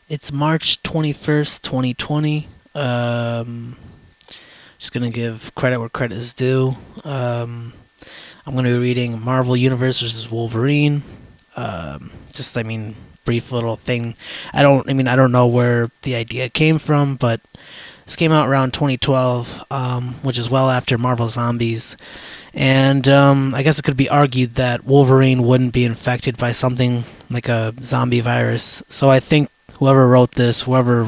It's March 21st, 2020. Just going to give credit where credit is due. I'm going to be reading Marvel Universe versus Wolverine. Brief little thing. I don't know where the idea came from, but this came out around 2012, which is well after Marvel Zombies. And I guess it could be argued that Wolverine wouldn't be infected by something like a zombie virus. So I think whoever wrote this, whoever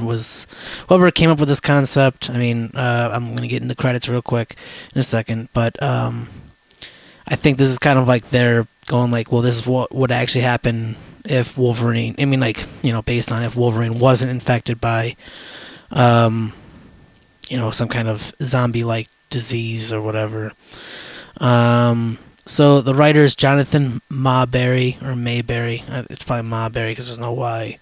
came up with this concept. I'm gonna get into credits real quick in a second, but I think this is kind of like they're going like, well, this is what would actually happen if Wolverine. Based on if Wolverine wasn't infected by, some kind of zombie-like disease or whatever. So the writer is Jonathan Mayberry or Mayberry. It's probably Mayberry because there's no Y.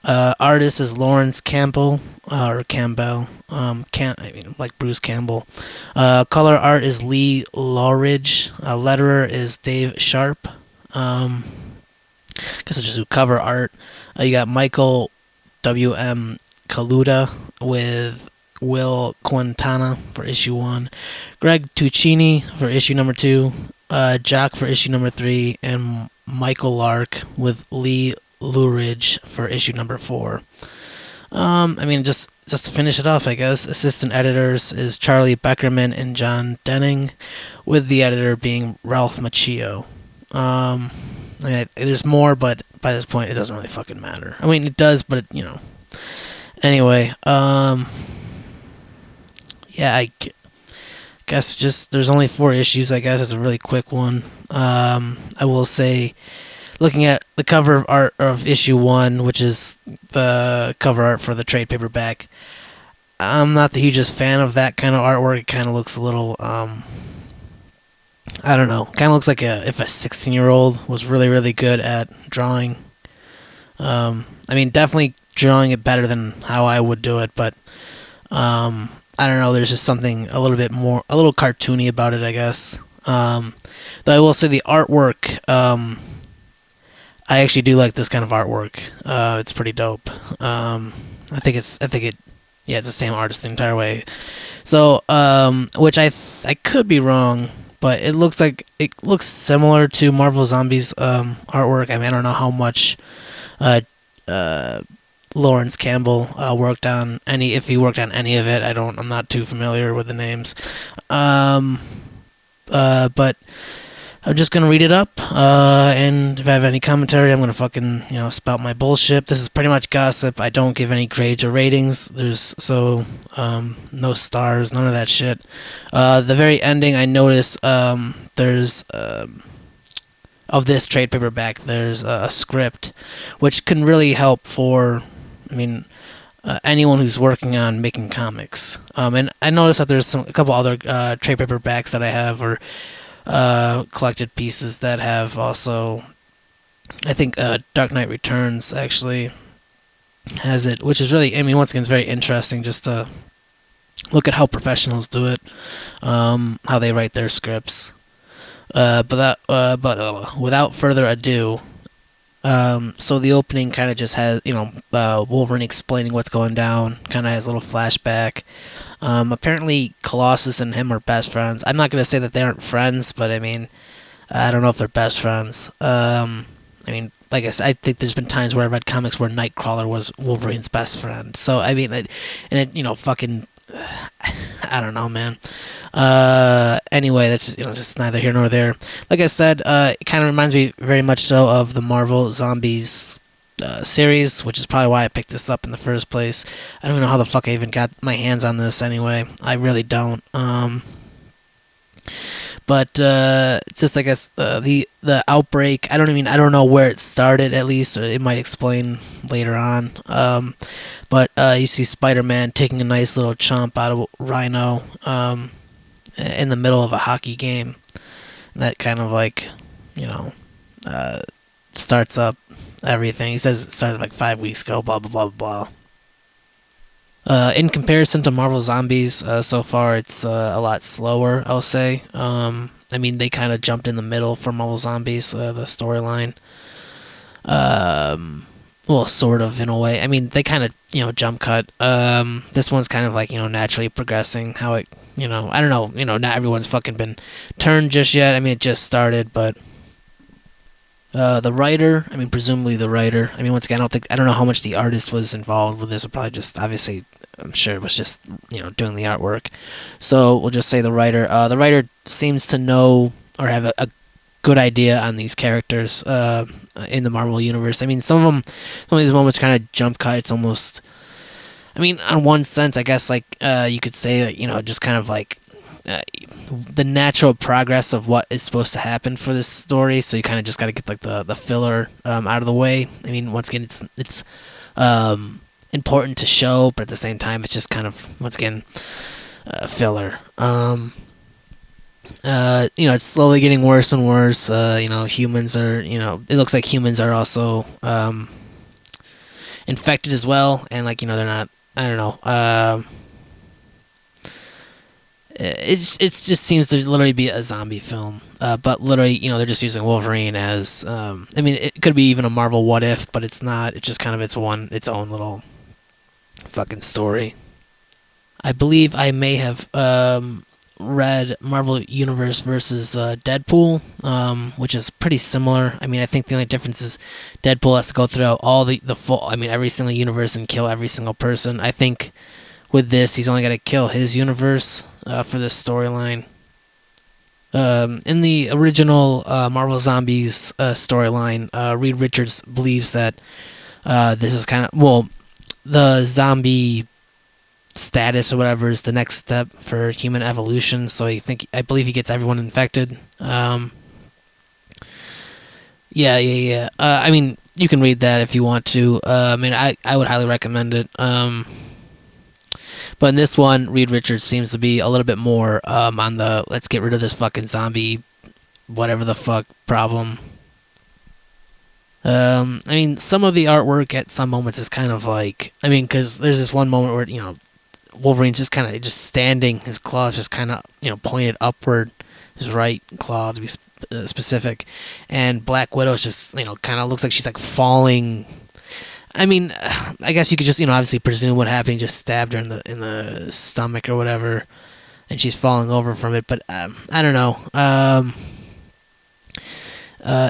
Artist is Lawrence Campbell or Campbell. Like Bruce Campbell. Color art is Lee Lawridge. Letterer is Dave Sharp. Guess I'll just do cover art. You got Michael W.M. Kaluta with Will Quintana for issue 1, Greg Tuccini for issue number 2, Jock for issue number 3, and Michael Lark with Lee Luridge for issue number 4. Just to finish it off, I guess, assistant editors is Charlie Beckerman and John Denning, with the editor being Ralph Macchio. There's more, but by this point, it doesn't really fucking matter. It does, but Anyway, yeah, I guess just there's only 4 issues. I guess it's a really quick one. I will say, looking at the cover art of issue 1, which is the cover art for the trade paperback, I'm not the hugest fan of that kind of artwork. It kind of looks a little, I don't know. Kind of looks like if a 16-year-old was really, really good at drawing. Definitely drawing it better than how I would do it, but I don't know. There's just something a little cartoony about it, I guess. Though I will say the artwork, I actually do like this kind of artwork. It's pretty dope. It's the same artist the entire way. So, which I could be wrong, but it looks similar to Marvel Zombies artwork. I don't know how much Lawrence Campbell worked on if he worked on any of it. I'm not too familiar with the names. But I'm just gonna read it up, and if I have any commentary, I'm gonna fucking spout my bullshit. This is pretty much gossip. I don't give any grades or ratings. No stars, none of that shit. The very ending, I notice there's of this trade paperback, there's a script, which can really help for, anyone who's working on making comics. And I noticed that there's a couple other trade paperbacks that I have, or collected pieces that have also, I think Dark Knight Returns actually has it, which is really, once again, it's very interesting just to look at how professionals do it, how they write their scripts. But without further ado, so the opening kind of just has, Wolverine explaining what's going down, kind of has a little flashback. Apparently Colossus and him are best friends. I'm not going to say that they aren't friends, but I don't know if they're best friends. Like I said, I think there's been times where I read comics where Nightcrawler was Wolverine's best friend. So, fucking, I don't know, man. Anyway, that's just neither here nor there. Like I said, it kind of reminds me very much so of the Marvel Zombies series, which is probably why I picked this up in the first place. I don't know how the fuck I even got my hands on this anyway. I really don't. But it's just, I guess, the outbreak. I don't know where it started. At least, or it might explain later on. But you see Spider-Man taking a nice little chomp out of Rhino in the middle of a hockey game. And that kind of starts up everything. He says it started like 5 weeks ago. Blah blah blah blah. In comparison to Marvel Zombies, so far it's a lot slower, I'll say. They kind of jumped in the middle for Marvel Zombies, the storyline. well, sort of in a way. I mean, they kind of jump cut. This one's kind of like naturally progressing. How it I don't know. Not everyone's fucking been turned just yet. I mean, it just started, but the writer. I mean, presumably the writer. I mean, once again, I don't know how much the artist was involved with this. Probably just obviously. I'm sure it was just doing the artwork. So we'll just say the writer. The writer seems to know or have a good idea on these characters in the Marvel universe. I mean, some of these moments kind of jump cut. It's almost, I mean, on one sense, I guess like you could say that just kind of like the natural progress of what is supposed to happen for this story. So you kind of just got to get like the filler out of the way. I mean, once again, it's important to show, but at the same time, it's just kind of once again filler. It's slowly getting worse and worse. Humans are, it looks like humans are also infected as well, and like they're not. I don't know. It just seems to literally be a zombie film, but literally, they're just using Wolverine as. I mean, it could be even a Marvel what if, but it's not. It's just kind of its own little fucking story. I believe I may have read Marvel Universe versus Deadpool, which is pretty similar. I mean, I think the only difference is Deadpool has to go through all the full, I mean, every single universe and kill every single person. I think with this, he's only got to kill his universe for this storyline. In the original Marvel Zombies storyline, Reed Richards believes that this is kind of, well, the zombie status or whatever is the next step for human evolution. So I believe he gets everyone infected. Yeah. I mean, you can read that if you want to. I mean, I would highly recommend it. But in this one, Reed Richards seems to be a little bit more on the let's get rid of this fucking zombie, whatever the fuck problem. I mean, some of the artwork at some moments is kind of like, I mean, because there's this one moment where Wolverine's just kind of just standing, his claws just kind of pointed upward, his right claw to be specific, and Black Widow's just kind of looks like she's like falling. I mean, I guess you could just obviously presume what happened, just stabbed her in the stomach or whatever, and she's falling over from it. But I don't know.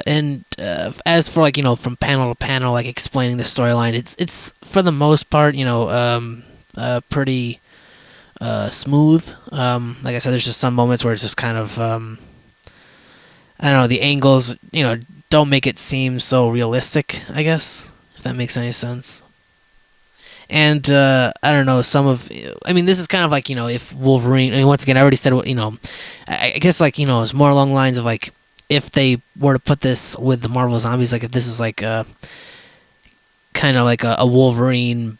And as for like from panel to panel, like explaining the storyline, it's for the most part pretty smooth. Like I said, there's just some moments where it's just kind of I don't know, the angles don't make it seem so realistic, I guess, if that makes any sense. And I don't know, I mean, this is kind of like if Wolverine. I mean, once again, I already said what I guess like it's more along the lines of like, if they were to put this with the Marvel Zombies, like if this is like a kind of like a Wolverine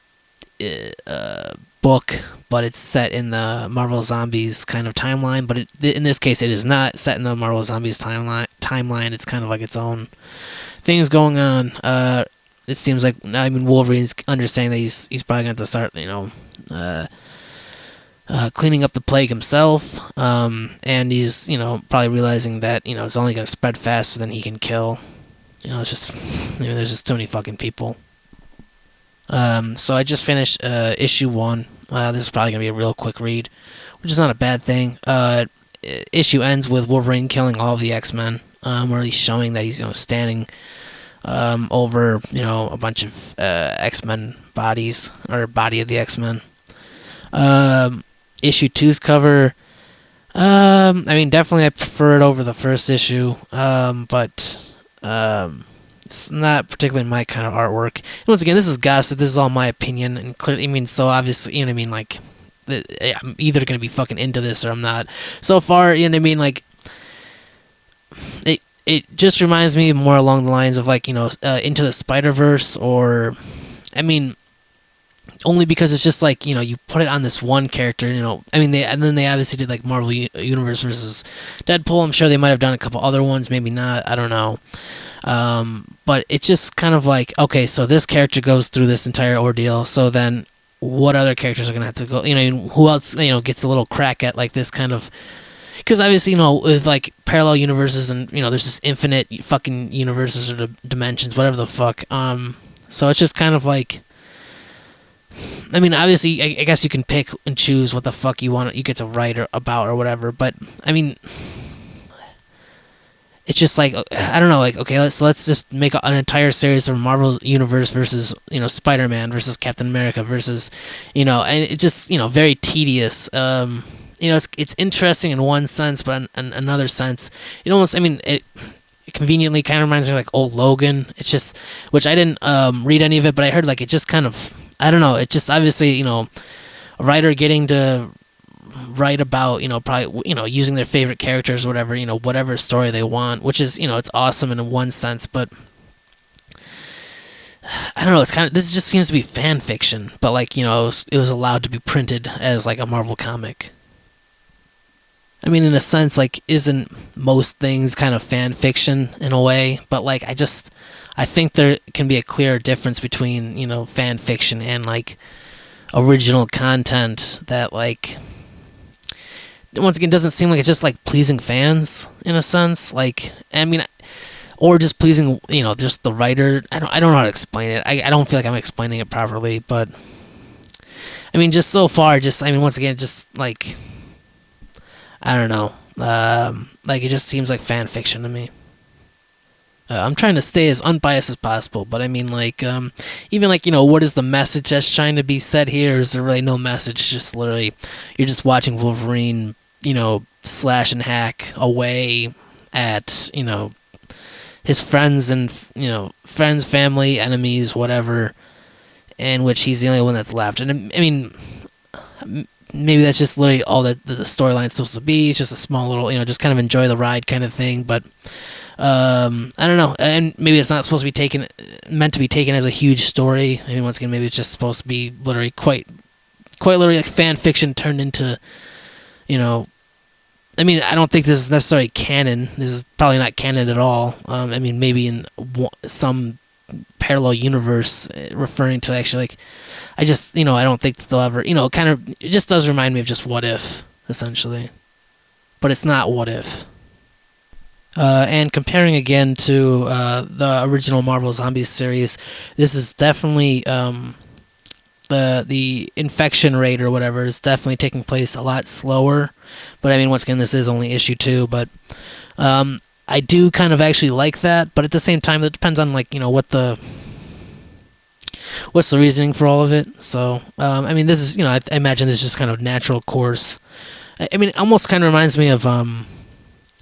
book, but it's set in the Marvel Zombies kind of timeline. But in this case, it is not set in the Marvel Zombies timeline. It's kind of like its own things going on. It seems like, I mean, Wolverine's understanding that he's probably going to start cleaning up the plague himself, and he's probably realizing that it's only going to spread faster than he can kill. It's just there's just too many fucking people. So I just finished issue 1. This is probably gonna be a real quick read, which is not a bad thing. Issue ends with Wolverine killing all of the X-Men, or at least showing that he's standing over a bunch of X-Men bodies, or body of the X-Men. Issue 2's cover, I mean, definitely I prefer it over the first issue, but it's not particularly my kind of artwork. And once again, this is gossip. This is all my opinion, and clearly, I mean, so obviously, you know what I mean, like, I'm either gonna be fucking into this or I'm not. So far, you know what I mean, like, it just reminds me more along the lines of like Into the Spider-Verse, or, I mean, only because it's just like you put it on this one character. I mean, and then they obviously did like Marvel Universe versus Deadpool. I'm sure they might have done a couple other ones, maybe not. I don't know. But it's just kind of like, okay, so this character goes through this entire ordeal. So then, what other characters are gonna have to go? Who else gets a little crack at like this kind of? Because obviously, with like parallel universes and there's just infinite fucking universes or dimensions, whatever the fuck. So it's just kind of like, I mean, obviously, I guess you can pick and choose what the fuck you get to write about or whatever. But I mean, it's just like, I don't know, like, okay, let's just make an entire series of Marvel Universe versus, Spider-Man versus Captain America versus, and it just, very tedious. It's interesting in one sense, but in another sense, it almost, I mean, it conveniently kind of reminds me of like old Logan. It's just, which I didn't read any of it, but I heard like it just kind of, I don't know, it just obviously, a writer getting to write about, probably, using their favorite characters or whatever, whatever story they want, which is, it's awesome in one sense, but I don't know, it's kind of, this just seems to be fan fiction, but like, it was allowed to be printed as like a Marvel comic. I mean, in a sense, like, isn't most things kind of fan fiction in a way? But like, I think there can be a clear difference between, fan fiction and like original content that like, once again, doesn't seem like it's just like pleasing fans in a sense. Like, I mean, or just pleasing, just the writer. I don't know how to explain it. I don't feel like I'm explaining it properly, but I mean, just so far, I mean, once again, just like, I don't know. Like, it just seems like fan fiction to me. I'm trying to stay as unbiased as possible, but I mean, like, even like, what is the message that's trying to be said here? Is there really no message? It's just literally, you're just watching Wolverine, slash and hack away at, his friends and, friends, family, enemies, whatever, in which he's the only one that's left. And I mean, maybe that's just literally all that the storyline's supposed to be. It's just a small little, just kind of enjoy the ride kind of thing. But I don't know, and maybe it's not supposed to be meant to be taken as a huge story. I mean, once again, maybe it's just supposed to be literally quite literally like fan fiction turned into, I mean, I don't think this is necessarily canon. This is probably not canon at all. I mean, maybe in some parallel universe referring to actually, like, I just, I don't think that they'll ever, kind of, it just does remind me of just What If, essentially. But it's not What If. And comparing again to the original Marvel Zombies series, this is definitely, the infection rate or whatever is definitely taking place a lot slower. But I mean, once again, this is only issue 2, but I do kind of actually like that, but at the same time, it depends on, like, what's the reasoning for all of it. So, I mean, this is, I imagine this is just kind of natural course. I mean, it almost kind of reminds me of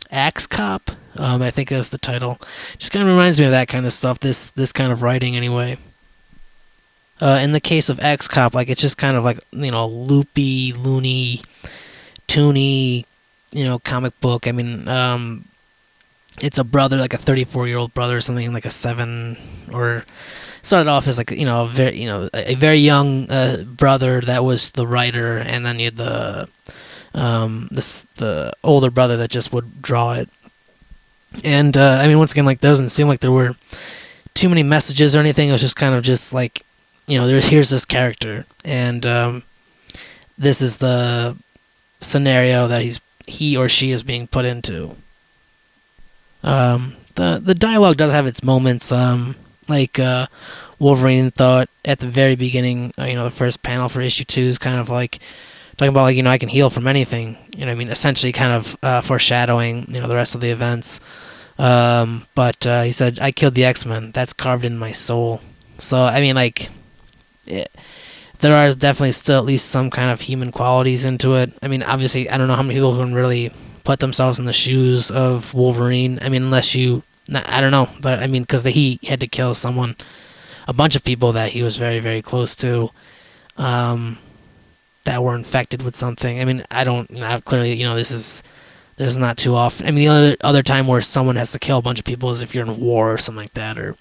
Axe Cop. I think that's the title. Just kind of reminds me of that kind of stuff, this kind of writing anyway. In the case of Axe Cop, like, it's just kind of like, loopy, loony, toony, comic book. I mean, it's a brother, like a 34-year-old brother or something, like a 7, or started off as like, a very young brother that was the writer, and then you had the older brother that just would draw it. And I mean, once again, like, doesn't seem like there were too many messages or anything. It was just kind of just like, here's this character, and this is the scenario that he or she is being put into. The dialogue does have its moments. Like Wolverine thought at the very beginning, the first panel for issue 2 is kind of like talking about, like, I can heal from anything. I mean, essentially kind of foreshadowing, the rest of the events. But he said, I killed the X-Men. That's carved in my soul. So, I mean, like, there are definitely still at least some kind of human qualities into it. I mean, obviously, I don't know how many people can really put themselves in the shoes of Wolverine. I mean, unless I don't know. I mean, because he had to kill a bunch of people that he was very, very close to, that were infected with something. I mean, I don't, clearly, there's not too often. I mean, the other time where someone has to kill a bunch of people is if you're in war or something like that, or,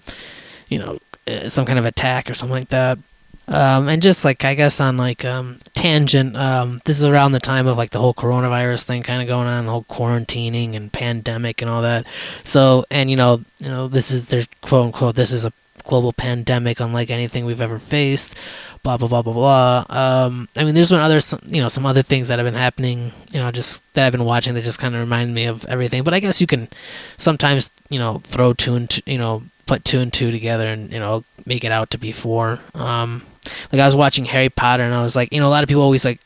some kind of attack or something like that. And just, like, I guess on, like, tangent, this is around the time of, like, the whole coronavirus thing kind of going on, the whole quarantining and pandemic and all that. So, and, there's quote unquote, this is a global pandemic unlike anything we've ever faced, blah, blah, blah, blah, blah. I mean, there's been some other things that have been happening, just that I've been watching that just kind of remind me of everything. But I guess you can sometimes, throw two and put two and two together and make it out to be four. Like I was watching Harry Potter and I was like, a lot of people always like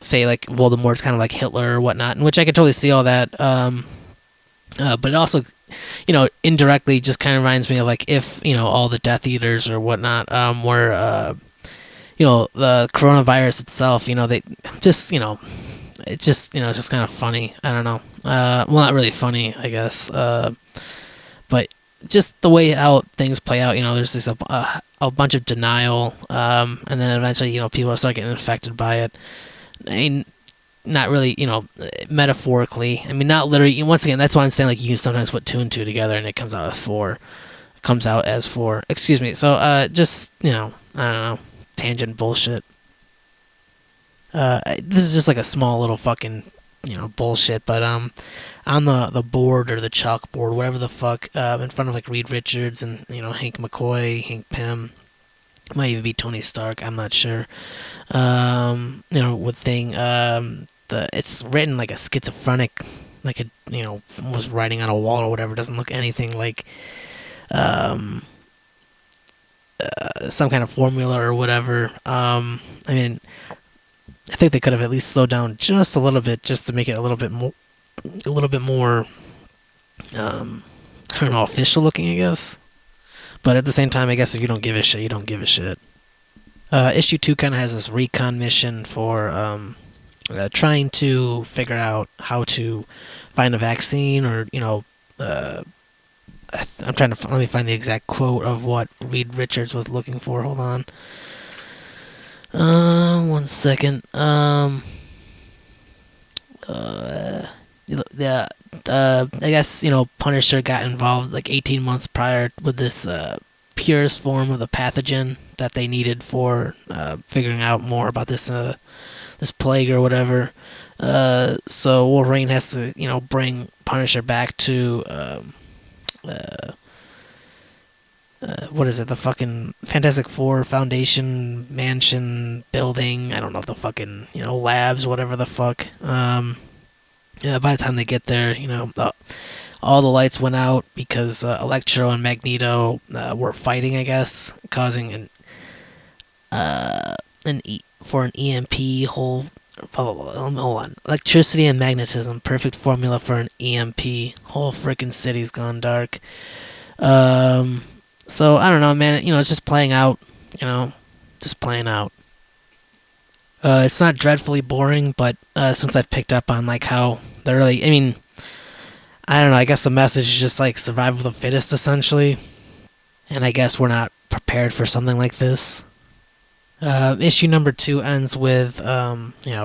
say like Voldemort's kind of like Hitler or whatnot, in which I could totally see all that. But it also, indirectly just kind of reminds me of like if all the Death Eaters or whatnot were the coronavirus itself. They just it's just it's just kind of funny. I don't know. Well, not really funny, I guess. But just the way how things play out. There's this a bunch of denial, and then eventually people start getting infected by it. I mean, not really, metaphorically. I mean, not literally. Once again, that's why I'm saying like you can sometimes put two and two together and it comes out as four. It comes out as four. Excuse me. So just I don't know, tangent bullshit. This is just like a small little fucking bullshit, but on the board or the chalkboard, whatever the fuck, in front of like Reed Richards and Hank McCoy, Hank Pym, might even be Tony Stark, I'm not sure. Would thing it's written like a schizophrenic, like a was writing on a wall or whatever. Doesn't look anything like some kind of formula or whatever. I mean, I think they could have at least slowed down just a little bit, just to make it a little bit more, I don't know, official looking, I guess. But at the same time, I guess if you don't give a shit, you don't give a shit. Issue 2 kind of has this recon mission for trying to figure out how to find a vaccine, or I'm trying to let me find the exact quote of what Reed Richards was looking for. Hold on. 1 second. I guess Punisher got involved like 18 months prior with this purest form of the pathogen that they needed for figuring out more about this plague or whatever. So Wolverine has to bring Punisher back to what is it? The fucking Fantastic Four Foundation mansion building. I don't know if the fucking labs, whatever the fuck. Yeah, by the time they get there, all the lights went out because Electro and Magneto were fighting, I guess, causing an EMP whole. Hold on. Electricity and magnetism, perfect formula for an EMP. Whole freaking city's gone dark. So I don't know, man. It's just playing out. Just playing out. It's not dreadfully boring, but since I've picked up on like how they're really, I mean, I don't know. I guess the message is just like survival of the fittest, essentially. And I guess we're not prepared for something like this. Issue number 2 ends with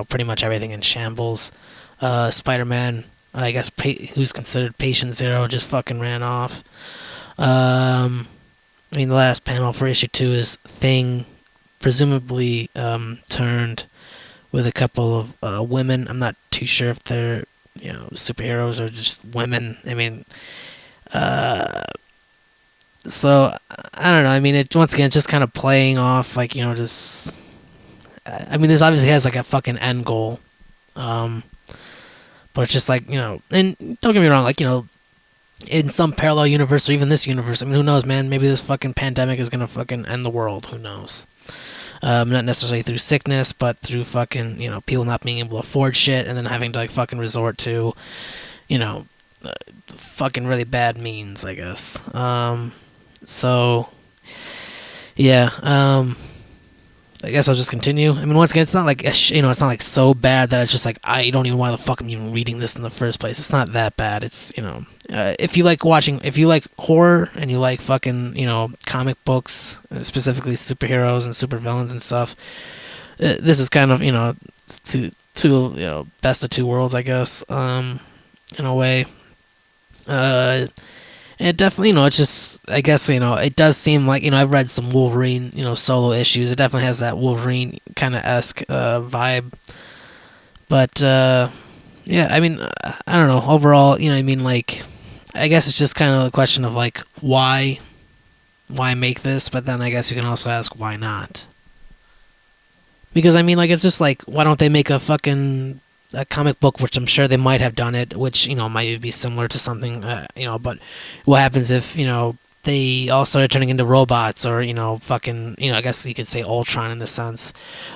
pretty much everything in shambles. Spider-Man, I guess, who's considered patient zero, just fucking ran off. The last panel for issue 2 is Thing, presumably turned with a couple of women. I'm not too sure if they're superheroes or just women. I mean, so I don't know. I mean, it once again just kind of playing off like just. I mean, this obviously has like a fucking end goal, but it's just like and don't get me wrong, like in some parallel universe or even this universe, I mean, who knows, man? Maybe this fucking pandemic is gonna fucking end the world. Who knows? Not necessarily through sickness, but through fucking, people not being able to afford shit and then having to like fucking resort to, fucking really bad means, I guess. So, yeah, I guess I'll just continue. I mean, once again, it's not like it's not like so bad that it's just like I don't even know why the fuck I'm even reading this in the first place. It's not that bad. It's if you like horror and you like fucking comic books, specifically superheroes and supervillains and stuff, this is kind of two best of two worlds, I guess, in a way. And it definitely, it's just, I guess, it does seem like, I've read some Wolverine, solo issues. It definitely has that Wolverine kind of esque vibe. But, yeah, I mean, I don't know. Overall, like, I guess it's just kind of a question of, like, why make this? But then I guess you can also ask, why not? Because, I mean, like, it's just like, why don't they make a fucking a comic book, which I'm sure they might have done it, which might be similar to something, But what happens if they all started turning into robots, or fucking, I guess you could say Ultron in a sense,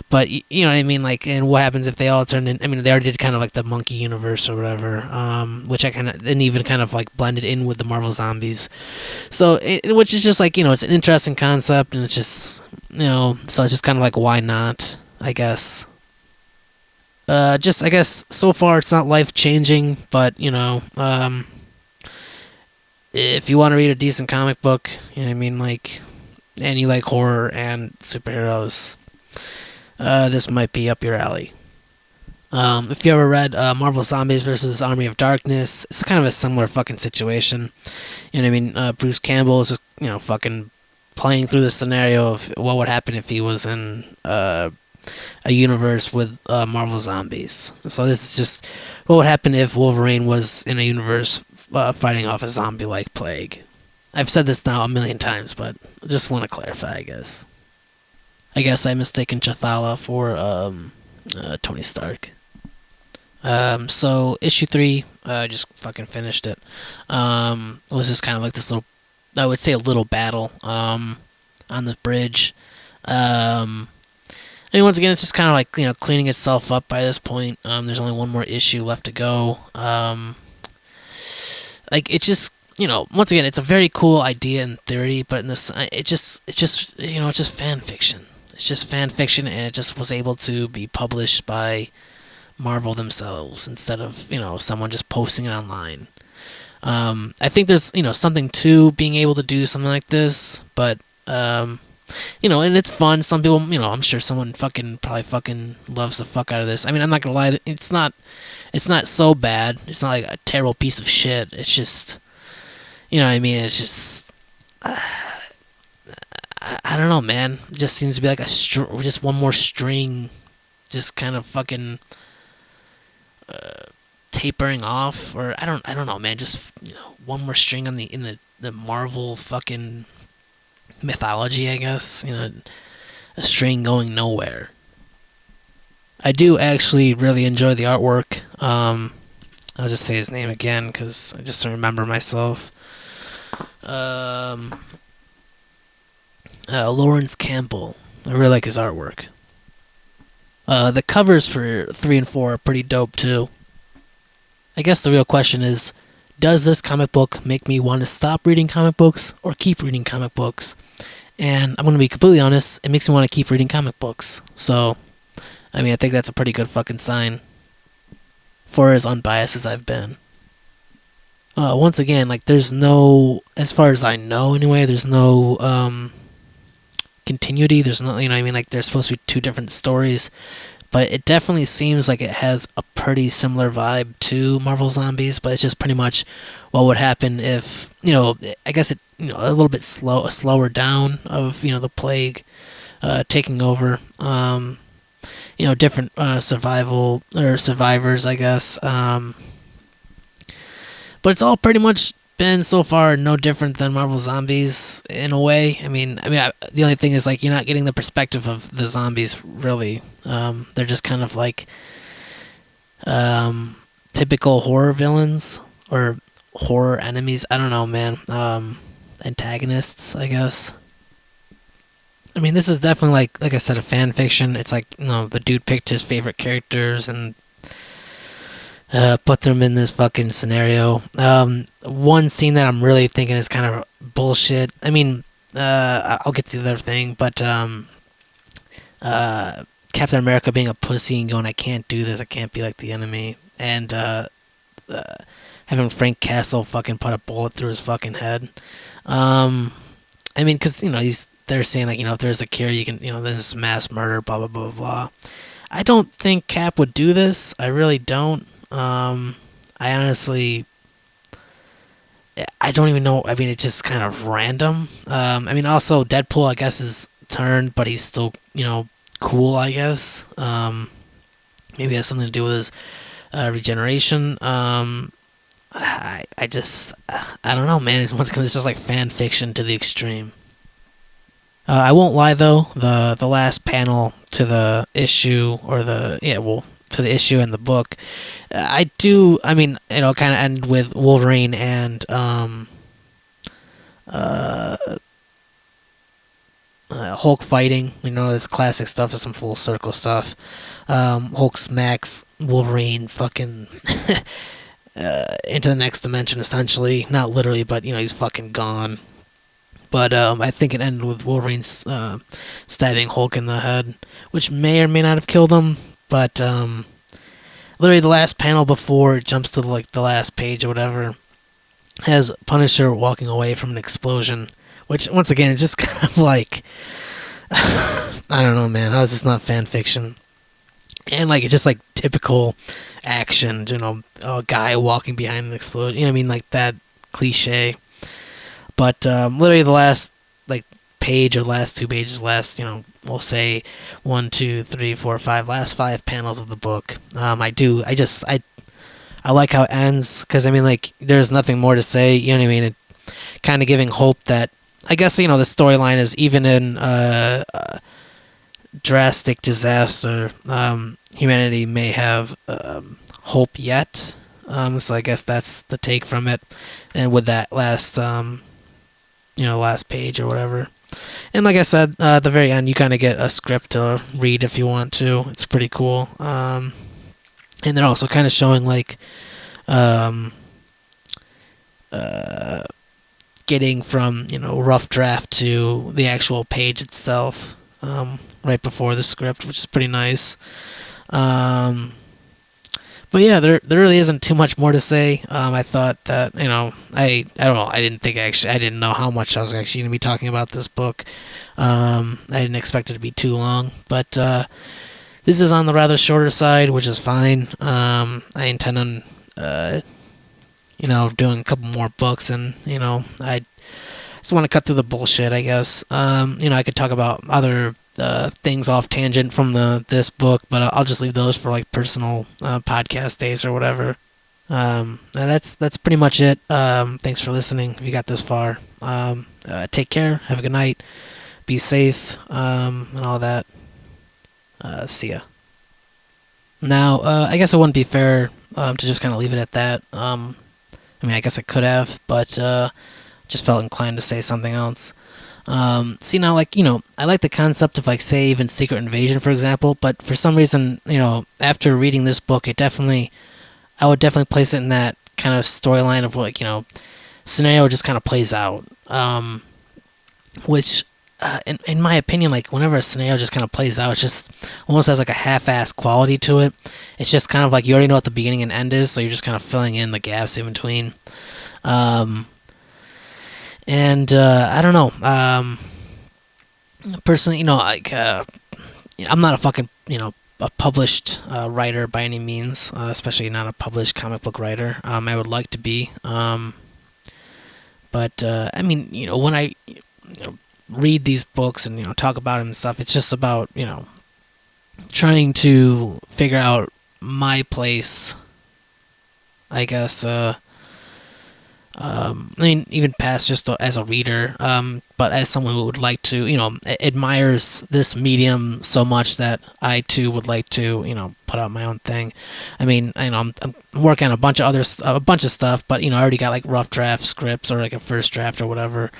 but you know what I mean, like, and what happens if they all turned in? I mean, they already did kind of like the monkey universe or whatever, which I kind of and even kind of like blended in with the Marvel zombies, so which is just like it's an interesting concept, and it's just so it's just kind of like, why not? I guess. Just I guess so far it's not life changing, but if you want to read a decent comic book, you know what I mean, like, and you like horror and superheroes, this might be up your alley. If you ever read Marvel Zombies versus Army of Darkness, it's kind of a similar fucking situation. You know what I mean? Bruce Campbell is just fucking playing through the scenario of what would happen if he was in a universe with Marvel Zombies. So this is just what would happen if Wolverine was in a universe fighting off a zombie-like plague. I've said this now a million times, but I just want to clarify, I guess. I guess I mistaken Chathala for Tony Stark. So issue 3, I just fucking finished it. It was just kind of like this little, I would say a little battle on the bridge. I mean, once again, it's just kind of like, cleaning itself up by this point. There's only one more issue left to go. Like, it just, once again, it's a very cool idea in theory, but in this, it's just fan fiction. It's just fan fiction, and it just was able to be published by Marvel themselves instead of, someone just posting it online. I think there's, something to being able to do something like this, but, and it's fun. Some people, I'm sure someone probably fucking loves the fuck out of this. I mean, I'm not gonna lie, it's not so bad. It's not like a terrible piece of shit. It's just, what I mean? It's just, I don't know, man. It just seems to be like just one more string, just kind of fucking tapering off, or I don't know, man. Just one more string on in the Marvel fucking mythology, I guess. A string going nowhere. I do actually really enjoy the artwork. I'll just say his name again because I just don't remember myself. Lawrence Campbell. I really like his artwork. The covers for 3 and 4 are pretty dope too. I guess the real question is, does this comic book make me want to stop reading comic books or keep reading comic books? And I'm going to be completely honest, it makes me want to keep reading comic books. So, I mean, I think that's a pretty good fucking sign for as unbiased as I've been. Once again, like, there's no, as far as I know anyway, there's no continuity. There's no, like, there's supposed to be 2 different stories. But it definitely seems like it has a pretty similar vibe to Marvel Zombies, but it's just pretty much what would happen if, I guess it, a little bit slower down of, the plague taking over. Different survival or survivors, I guess. But it's all pretty much been so far no different than Marvel Zombies in a way. I mean, the only thing is, like, you're not getting the perspective of the zombies really. They're just kind of like typical horror villains or horror enemies. I don't know, man. Antagonists, I guess. I mean, this is definitely like I said, a fan fiction. It's like, the dude picked his favorite characters and put them in this fucking scenario. One scene that I'm really thinking is kind of bullshit. I mean, I'll get to the other thing, but Captain America being a pussy and going, I can't do this, I can't be like the enemy, and having Frank Castle fucking put a bullet through his fucking head. I mean, because, they're saying, like, if there's a cure, you can, this mass murder, blah, blah, blah, blah. I don't think Cap would do this. I really don't. I honestly, I don't even know. I mean, it's just kind of random. I mean, also Deadpool, I guess, is turned, but he's still, cool, I guess. Maybe it has something to do with his regeneration. I don't know, man. Once again, it's just like fan fiction to the extreme. I won't lie though. The last panel to the issue, or the to the issue and the book. I do. I mean, kind of end with Wolverine and Hulk fighting. This classic stuff. There's some full circle stuff. Hulk smacks Wolverine fucking into the next dimension, essentially. Not literally, but he's fucking gone. But I think it ended with Wolverine stabbing Hulk in the head, which may or may not have killed him. But literally the last panel before it jumps to the last page or whatever has Punisher walking away from an explosion, which once again is just kind of like I don't know, man. How is this not fan fiction? And it's just typical action, a guy walking behind an explosion. You know what I mean? Like that cliche. But literally the last page or last 2 pages, we'll say 1, 2, 3, 4, 5, last 5 panels of the book. I like how it ends, because there's nothing more to say. You know what I mean? It kind of giving hope that I guess the storyline is even in drastic disaster, humanity may have hope yet. So I guess that's the take from it. And with that last last page or whatever. And like I said, at the very end, you kind of get a script to read if you want to. It's pretty cool. And they're also kind of showing getting from rough draft to the actual page itself right before the script, which is pretty nice. But yeah, there really isn't too much more to say. I thought that I don't know. I didn't know how much I was actually going to be talking about this book. I didn't expect it to be too long, but this is on the rather shorter side, which is fine. I intend on doing a couple more books, and I just want to cut through the bullshit, I guess. I could talk about other things off tangent from this book, but I'll just leave those for personal podcast days or whatever. And that's pretty much it. Thanks for listening if you got this far. Take care, have a good night, be safe, and all that. See ya. Now, I guess it wouldn't be fair to just kind of leave it at that. I guess I could have, but just felt inclined to say something else. See, now, I like the concept of, say, even Secret Invasion, for example, but for some reason, after reading this book, I would definitely place it in that kind of storyline of, scenario just kind of plays out, which, in my opinion, whenever a scenario just kind of plays out, it just almost has, a half-assed quality to it. It's just kind of you already know what the beginning and end is, so you're just kind of filling in the gaps in between. And I don't know. Personally, I'm not a fucking a published writer by any means, especially not a published comic book writer. I would like to be, but when I read these books and talk about them and stuff, it's just about trying to figure out my place, I guess. Even past just as a reader, but as someone who would like to, admires this medium so much that I too would like to, put out my own thing. I'm working on a bunch of stuff, but I already got rough draft scripts or a first draft or whatever,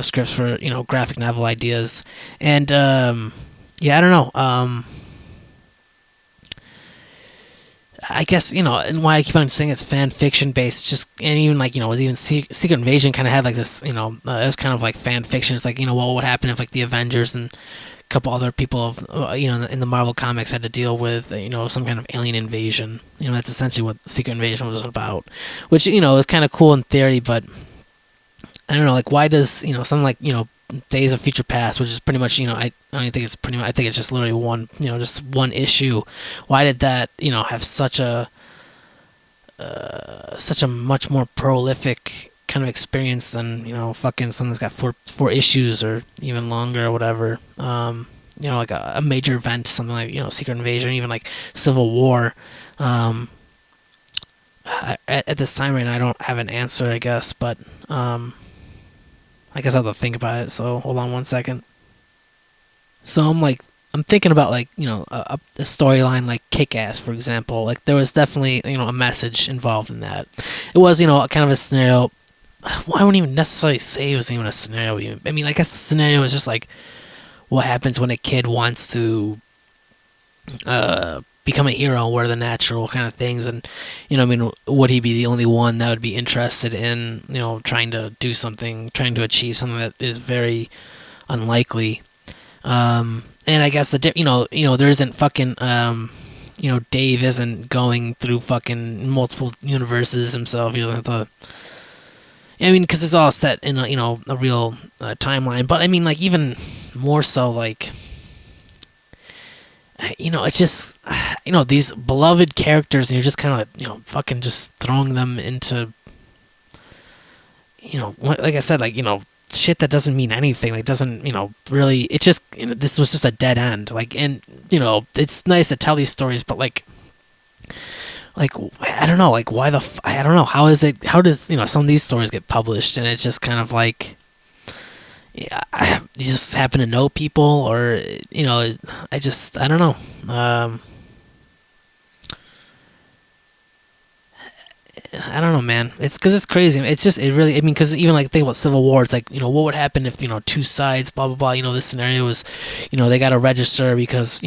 scripts for graphic novel ideas, and yeah, I don't know. I guess, and why I keep on saying it's fan fiction based, just, and even even Secret Invasion kind of had this, it was kind of fan fiction. It's what would happen if the Avengers and a couple other people of, in the Marvel comics had to deal with, some kind of alien invasion. That's essentially what Secret Invasion was about, which, is kind of cool in theory, but I don't know, why does, something Days of Future Past, which is pretty much, I don't think it's pretty much, I think it's just literally one, just one issue. Why did that, have such a much more prolific kind of experience than, fucking something that's got four issues or even longer or whatever. A major event, something like, Secret Invasion, even Civil War. At this time right now, I don't have an answer, I guess, but, I guess I'll have to think about it, so hold on one second. So I'm I'm thinking about like a storyline like Kick-Ass, for example. Like there was definitely a message involved in that. It was kind of a scenario. Well, I wouldn't even necessarily say it was even a scenario. I mean, I guess the scenario is just like what happens when a kid wants to become a hero. What are the natural kind of things? And I mean, would he be the only one that would be interested in trying to do something, trying to achieve something that is very unlikely? And I guess there isn't fucking Dave isn't going through fucking multiple universes himself. He doesn't have to. I mean, because it's all set in a real timeline. But I mean, like even more so, like it's just these beloved characters, and you're just kind of fucking just throwing them into like I said, like shit that doesn't mean anything, like doesn't really, it just this was just a dead end, like, and it's nice to tell these stories, but like I don't know, like why I don't know, how does some of these stories get published, and it's just kind of like, yeah, you just happen to know people, or I don't know. I don't know, man. It's because it's crazy. It's just, it really, I mean, because even like think about Civil War, it's like, what would happen if, two sides, blah, blah, blah, this scenario was, they got to register because,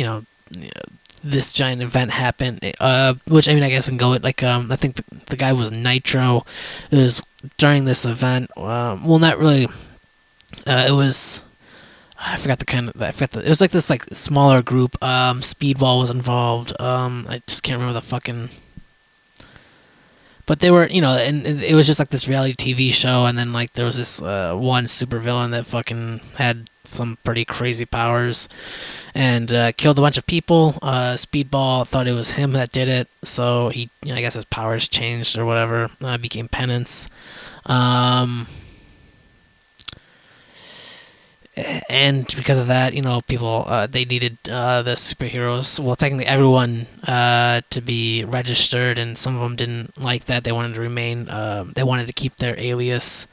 this giant event happened, which, I mean, I guess I can go with, like, I think the guy was Nitro. It was during this event, well, not really, it was, I forgot it was like this, like, smaller group, Speedball was involved, I just can't remember the fucking... But they were, and it was just like this reality TV show, and then like there was this one supervillain that fucking had some pretty crazy powers, and killed a bunch of people. Speedball thought it was him that did it, so he, I guess his powers changed or whatever, became Penance. And because of that, people, they needed the superheroes. Well, technically everyone to be registered, and some of them didn't like that. They wanted to remain. They wanted to keep their alias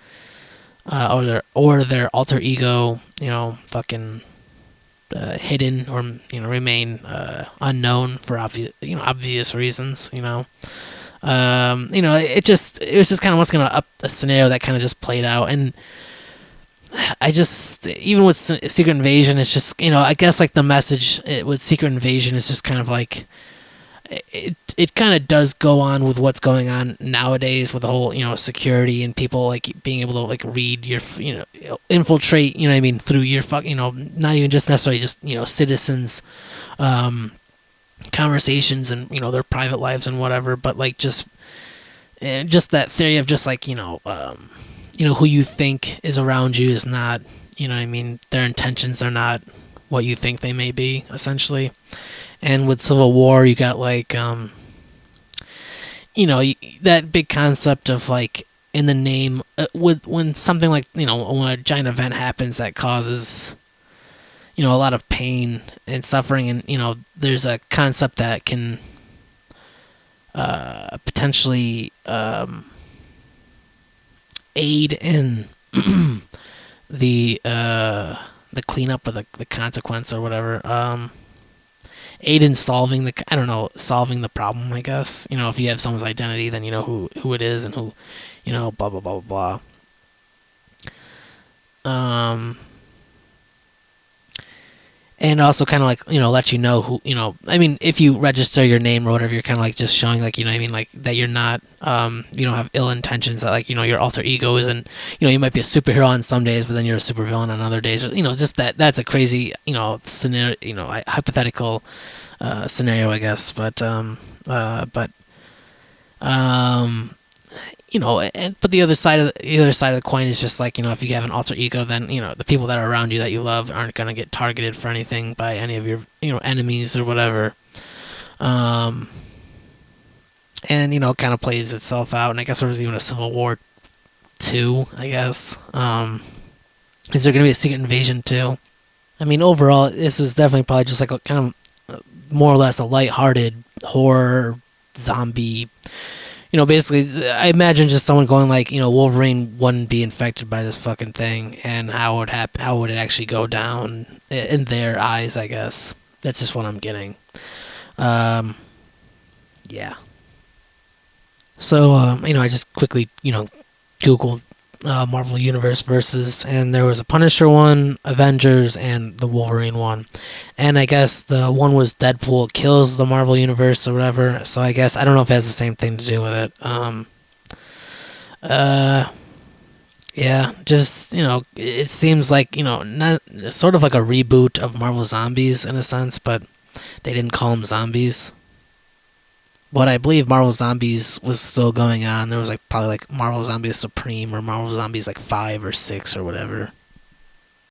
or their alter ego, fucking hidden, or remain unknown for obvious reasons. It was just kind of what's gonna up a scenario that kind of just played out. And I just, even with Secret Invasion, it's just, I guess like the message with Secret Invasion is just kind of like, it kind of does go on with what's going on nowadays with the whole, security and people like being able to like read your, infiltrate, what I mean, through your not even just necessarily just, citizens, conversations and, their private lives and whatever, but like just that theory of just like, who you think is around you is not, what I mean, their intentions are not what you think they may be, essentially. And with Civil War, you got like, that big concept of like, in the name, when something like, when a giant event happens that causes, a lot of pain and suffering, and, there's a concept that can potentially aid in the cleanup or the consequence or whatever, aid in solving the problem, I guess. If you have someone's identity, then you know who it is and who, blah blah blah blah blah. And also kind of like, let you know who, I mean, if you register your name or whatever, you're kind of like just showing like, what I mean, like that you're not, you don't have ill intentions, that like, your alter ego isn't, you might be a superhero on some days, but then you're a supervillain on other days, or, just that's a crazy, scenario, hypothetical, scenario, I guess, but but the other side of the coin is just like, if you have an alter ego, then the people that are around you that you love aren't gonna get targeted for anything by any of your enemies or whatever, and kind of plays itself out. And I guess there was even a Civil War 2, I guess. Is there gonna be a Secret Invasion 2? I mean, overall, this was definitely probably just like a kind of more or less a lighthearted horror zombie Basically, I imagine just someone going like, Wolverine wouldn't be infected by this fucking thing, and how would it actually go down in their eyes? I guess that's just what I'm getting. Um, yeah. So, I just quickly, Googled Marvel Universe versus, and there was a Punisher one, Avengers, and the Wolverine one. And I guess the one was Deadpool kills the Marvel Universe or whatever. So I guess I don't know if it has the same thing to do with it. Uh, yeah, just it seems like not sort of like a reboot of Marvel Zombies in a sense, but they didn't call them zombies. But I believe Marvel Zombies was still going on. There was like probably like Marvel Zombies Supreme or Marvel Zombies like 5 or 6 or whatever.